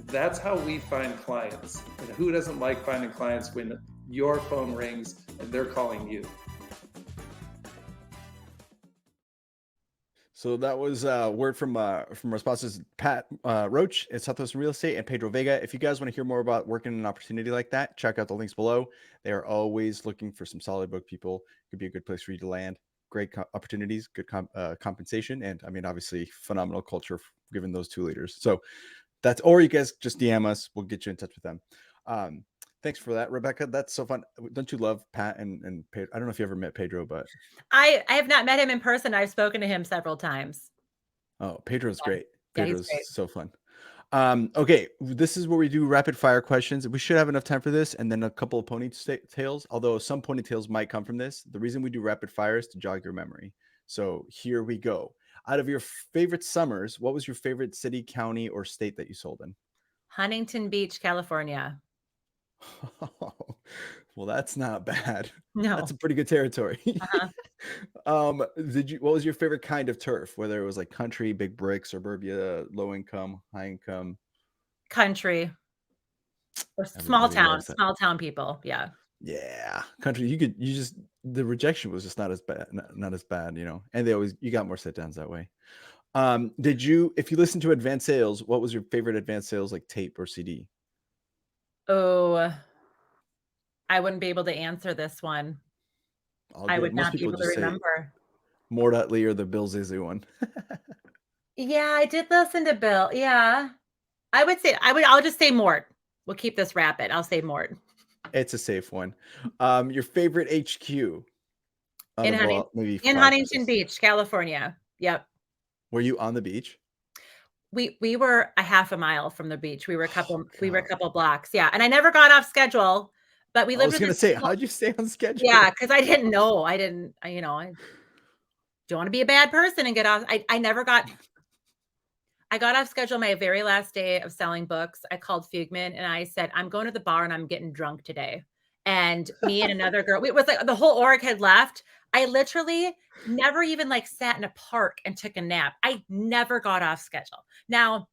[SPEAKER 4] That's how we find clients. And who doesn't like finding clients when your phone rings and they're calling you?
[SPEAKER 1] So that was word from our sponsors, Pat Roach at Southwestern Real Estate and Pedro Vega. If you guys want to hear more about working an opportunity like that, check out the links below. They are always looking for some solid book people. Could be a good place for you to land. Great opportunities, good compensation, and I mean, obviously, phenomenal culture given those two leaders. So or you guys just DM us. We'll get you in touch with them. Thanks for that, Rebecca. That's so fun. Don't you love Pat and Pedro? I don't know if you ever met Pedro, but
[SPEAKER 2] I have not met him in person. I've spoken to him several times.
[SPEAKER 1] oh, Pedro's great.
[SPEAKER 2] Yeah, he's
[SPEAKER 1] Pedro's
[SPEAKER 2] great.
[SPEAKER 1] so fun. Okay, this is where we do rapid fire questions. We should have enough time for this, and then a couple of ponytails. Although some ponytails might come from this. The reason we do rapid fire is to jog your memory. So here we go. Out of your favorite summers, what was your favorite city, county, or state that you sold in?
[SPEAKER 2] Huntington Beach, California.
[SPEAKER 1] Well, that's not bad.
[SPEAKER 2] No.
[SPEAKER 1] That's a pretty good territory. What was your favorite kind of turf? Whether it was like country, big brick, suburbia, low income, high income?
[SPEAKER 2] Country. Or small town people. Yeah.
[SPEAKER 1] Yeah. Country. The rejection was just not as bad, not as bad, and you got more sit downs that way. If you listen to advanced sales, what was your favorite advanced sales, like tape or CD?
[SPEAKER 2] Oh, I wouldn't be able to answer this one. I would not be able to remember.
[SPEAKER 1] Mort Utley or the Bill Zizzy one.
[SPEAKER 2] Yeah, I did listen to Bill. Yeah. I'll just say Mort. We'll keep this rapid. I'll say Mort.
[SPEAKER 1] It's a safe one. Your favorite HQ?
[SPEAKER 2] In Huntington Beach, California. Yep.
[SPEAKER 1] Were you on the beach?
[SPEAKER 2] We were a half a mile from the beach. We were a couple blocks. Yeah. And I never got off schedule, but we lived.
[SPEAKER 1] I was going to say, how'd you stay on schedule?
[SPEAKER 2] Yeah. Cause I didn't know. I don't want to be a bad person and get off. I got off schedule my very last day of selling books. I called Fugman and I said, I'm going to the bar and I'm getting drunk today. And me and another girl, it was like the whole org had left. I literally never even sat in a park and took a nap. I never got off schedule. Now,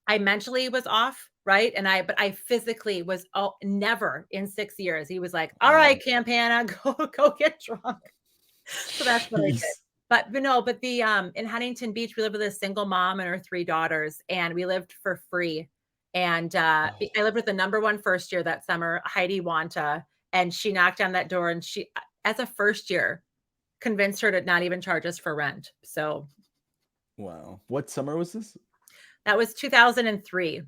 [SPEAKER 2] I mentally was off, right? But I physically was never in 6 years. He was like, all right, Campana, go get drunk. So that's what I did. But in Huntington Beach, we lived with a single mom and her 3 daughters, and we lived for free. And I lived with the #1 first year that summer, Heidi Wanta, and she knocked on that door, and she, as a first year, convinced her to not even charge us for rent. So,
[SPEAKER 1] wow, what summer was this?
[SPEAKER 2] That was 2003.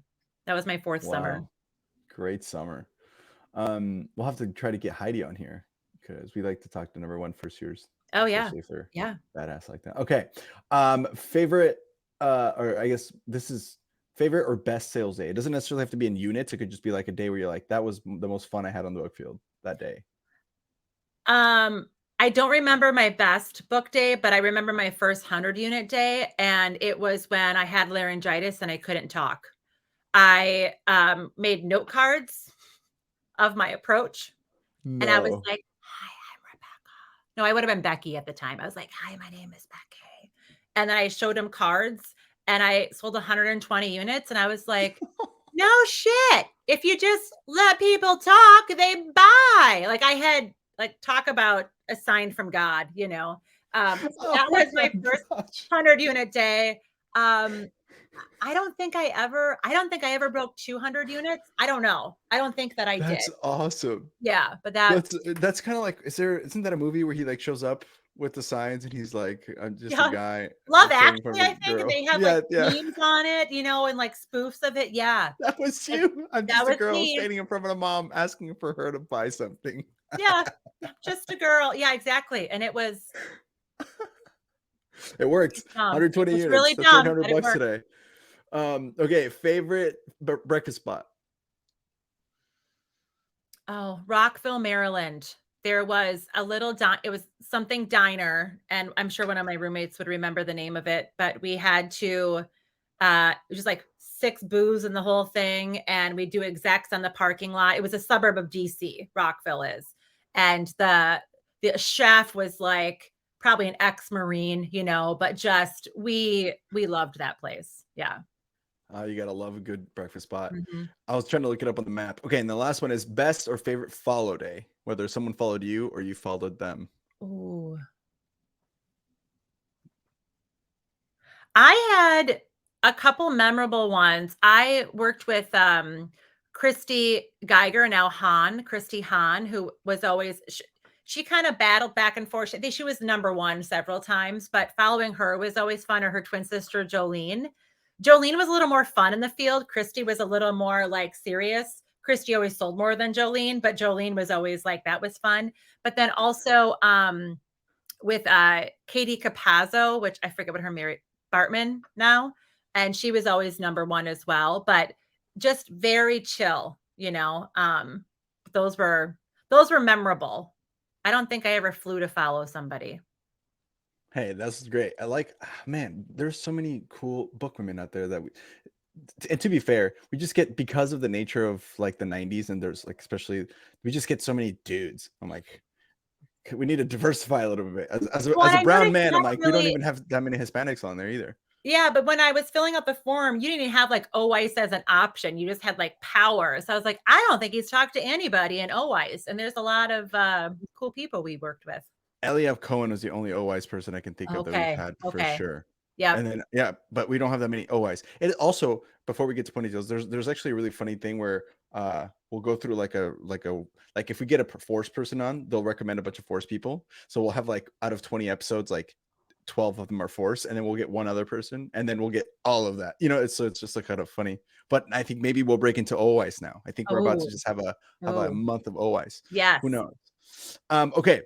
[SPEAKER 2] That was my 4th summer.
[SPEAKER 1] Great summer. We'll have to try to get Heidi on here because we like to talk to #1 first years.
[SPEAKER 2] Oh yeah.
[SPEAKER 1] Yeah. Badass like that. Okay. Favorite, or I guess this is favorite or best sales day. It doesn't necessarily have to be in units. It could just be like a day where you're like, that was the most fun I had on the book field that day.
[SPEAKER 2] I don't remember my best book day, but I remember my first 100 unit day. And it was when I had laryngitis and I couldn't talk. I made note cards of my approach. No. And I was like, hi, I'm Rebecca. No, I would have been Becky at the time. I was like, hi, my name is Becky. And then I showed him cards and I sold 120 units. And I was like, no shit. If you just let people talk, they buy. I had talk about a sign from God, that was my first 100 unit day. I don't think I ever broke 200 units. I don't know. I don't think that I did.
[SPEAKER 1] That's awesome.
[SPEAKER 2] Yeah, but
[SPEAKER 1] that's kind of like, isn't that a movie where he shows up with the signs and he's like, I'm just a guy.
[SPEAKER 2] Love Actually, I think they have memes on it, and spoofs of it. Yeah.
[SPEAKER 1] That was you. I'm just a girl standing in front of a mom asking for her to buy something.
[SPEAKER 2] Yeah, just a girl. Yeah, exactly. And it was.
[SPEAKER 1] It worked. 120 units.
[SPEAKER 2] Really
[SPEAKER 1] That's
[SPEAKER 2] dumb.
[SPEAKER 1] $800 today. Okay, favorite breakfast spot.
[SPEAKER 2] Oh, Rockville, Maryland. There was a little it was something diner, and I'm sure one of my roommates would remember the name of it, but we had to it was just 6 booths in the whole thing, and we do execs on the parking lot. It was a suburb of DC, Rockville is. And the chef was probably an ex-Marine, but just we loved that place. Yeah.
[SPEAKER 1] You gotta love a good breakfast spot.
[SPEAKER 2] Mm-hmm.
[SPEAKER 1] I was trying to look it up on the map. Okay, and the last one is best or favorite follow day, whether someone followed you or you followed them.
[SPEAKER 2] Ooh. I had a couple memorable ones. I worked with Christy Geiger, now Christy Hahn, who was always, she kind of battled back and forth. She was #1 several times, but following her was always fun, or her twin sister, Jolene. Jolene was a little more fun in the field. Christy was a little more serious, Christy always sold more than Jolene, but Jolene was always like, that was fun. But then also with Katie Capazzo, which I forget what her married Bartman now. And she was always number one as well, but just very chill, those were memorable. I don't think I ever flew to follow somebody.
[SPEAKER 1] Hey, that's great. I like, man, there's so many cool book women out there that and to be fair, we just get, because of the nature of like the 90s, and there's like, especially, we just get so many dudes. I'm like, we need to diversify a little bit. As a brown man, I'm like, we don't even have that many Hispanics on there either.
[SPEAKER 2] Yeah, but when I was filling out the form, you didn't even have like OWEIS as an option. You just had like power. So I was like, I don't think he's talked to anybody in OWEIS. And there's a lot of cool people we worked with.
[SPEAKER 1] Eliav Cohen was the only OWEIS person I can think of that we've had for sure.
[SPEAKER 2] Yeah.
[SPEAKER 1] And then, yeah, but we don't have that many OWEIS. It also, before we get to ponytails, there's actually a really funny thing where we'll go through like if we get a force person on, they'll recommend a bunch of force people. So we'll have like out of 20 episodes, like 12 of them are force, and then we'll get one other person, and then we'll get all of that. It's just like kind of funny. But I think maybe we'll break into OWEIS now. I think we're about to just have a month of OWEIS.
[SPEAKER 2] Yes.
[SPEAKER 1] Who knows? Okay.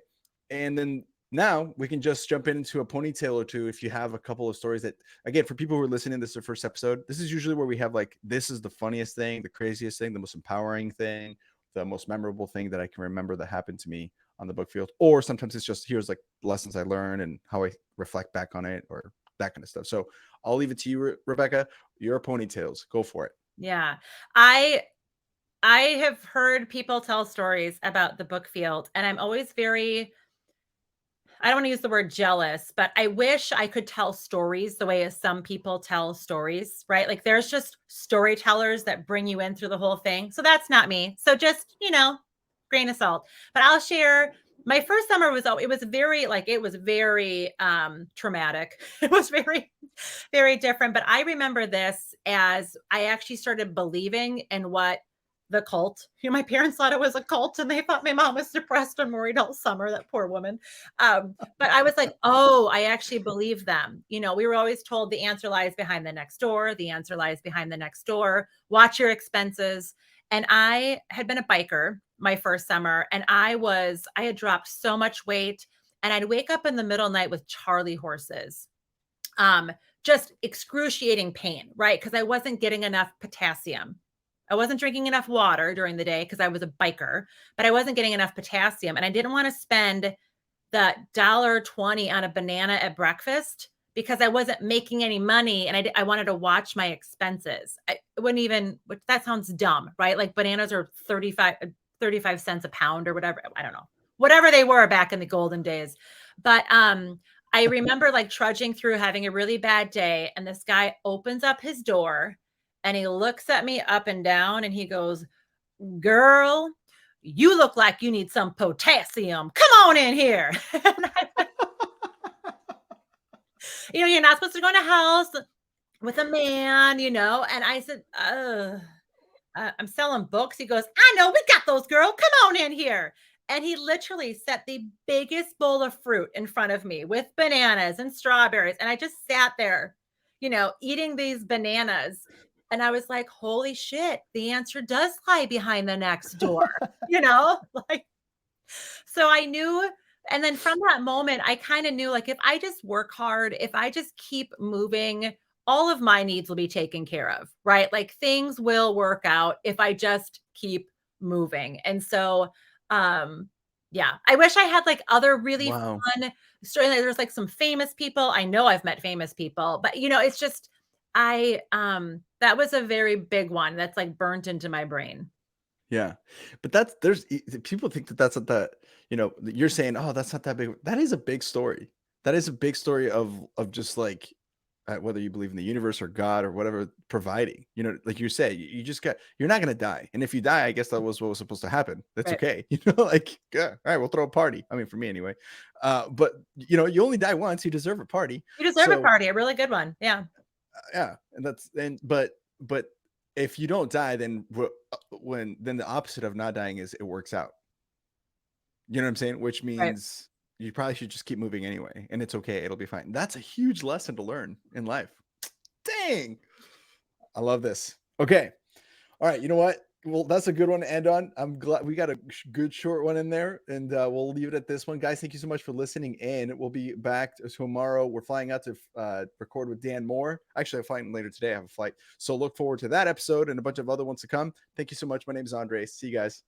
[SPEAKER 1] And then now we can just jump into a ponytail or two. If you have a couple of stories that, again, for people who are listening, this is their first episode. This is usually where we have like, this is the funniest thing, the craziest thing, the most empowering thing, the most memorable thing that I can remember that happened to me on the book field. Or sometimes it's just, here's like lessons I learned and how I reflect back on it, or that kind of stuff. So I'll leave it to you, Rebecca. Your ponytails, go for it.
[SPEAKER 2] Yeah. I have heard people tell stories about the book field, and I'm always I don't want to use the word jealous, but I wish I could tell stories the way as some people tell stories, right? Like there's just storytellers that bring you in through the whole thing. So that's not me. So just, grain of salt. But I'll share, my first summer was very traumatic. It was very, very different. But I remember this as I actually started believing in what the cult, my parents thought it was a cult, and they thought my mom was depressed and worried all summer, that poor woman. But I was like, oh, I actually believe them. We were always told the answer lies behind the next door. The answer lies behind the next door. Watch your expenses. And I had been a biker my first summer, and I had dropped so much weight, and I'd wake up in the middle of the night with Charlie horses. Just excruciating pain, right? Because I wasn't getting enough potassium. I wasn't drinking enough water during the day because I was a biker, but I wasn't getting enough potassium. And I didn't want to spend the $1.20 on a banana at breakfast because I wasn't making any money. And I wanted to watch my expenses. That sounds dumb, right? Like bananas are 35 cents a pound or whatever. I don't know, whatever they were back in the golden days. But I remember like trudging through, having a really bad day. And this guy opens up his door, and he looks at me up and down, and he goes, "Girl, you look like you need some potassium. Come on in here." You're not supposed to go in a house with a man, And I said, I'm selling books. He goes, "I know, we got those, girl. Come on in here." And he literally set the biggest bowl of fruit in front of me with bananas and strawberries. And I just sat there, eating these bananas. And I was like, holy shit, the answer does lie behind the next door, so I knew. And then from that moment, I kind of knew, like, if I just work hard, if I just keep moving, all of my needs will be taken care of, right? Like things will work out if I just keep moving. And so, yeah, I wish I had like other really fun stories. There's like some famous people. I know I've met famous people, but it's just, that was a very big one that's like burnt into my brain.
[SPEAKER 1] Yeah. But there's people think that's not that, you're saying, oh, that's not that big. That is a big story. That is a big story of just like, whether you believe in the universe or God or whatever providing, like you say, you're not going to die. And if you die, I guess that was what was supposed to happen. That's right. Okay. Like, yeah, all right, we'll throw a party. I mean, for me anyway. But you only die once. You deserve a party.
[SPEAKER 2] You deserve a party, a really good one. Yeah.
[SPEAKER 1] Yeah. And but if you don't die, then then the opposite of not dying is it works out. You know what I'm saying? Which means you probably should just keep moving anyway, and it's okay. It'll be fine. That's a huge lesson to learn in life. Dang. I love this. Okay. All right. You know what? Well, that's a good one to end on. I'm glad we got a good short one in there, and we'll leave it at this one. Guys, thank you so much for listening in. We'll be back tomorrow. We're flying out to record with Dan Moore. Actually, I'm flying later today. I have a flight. So look forward to that episode and a bunch of other ones to come. Thank you so much. My name is Andre. See you guys.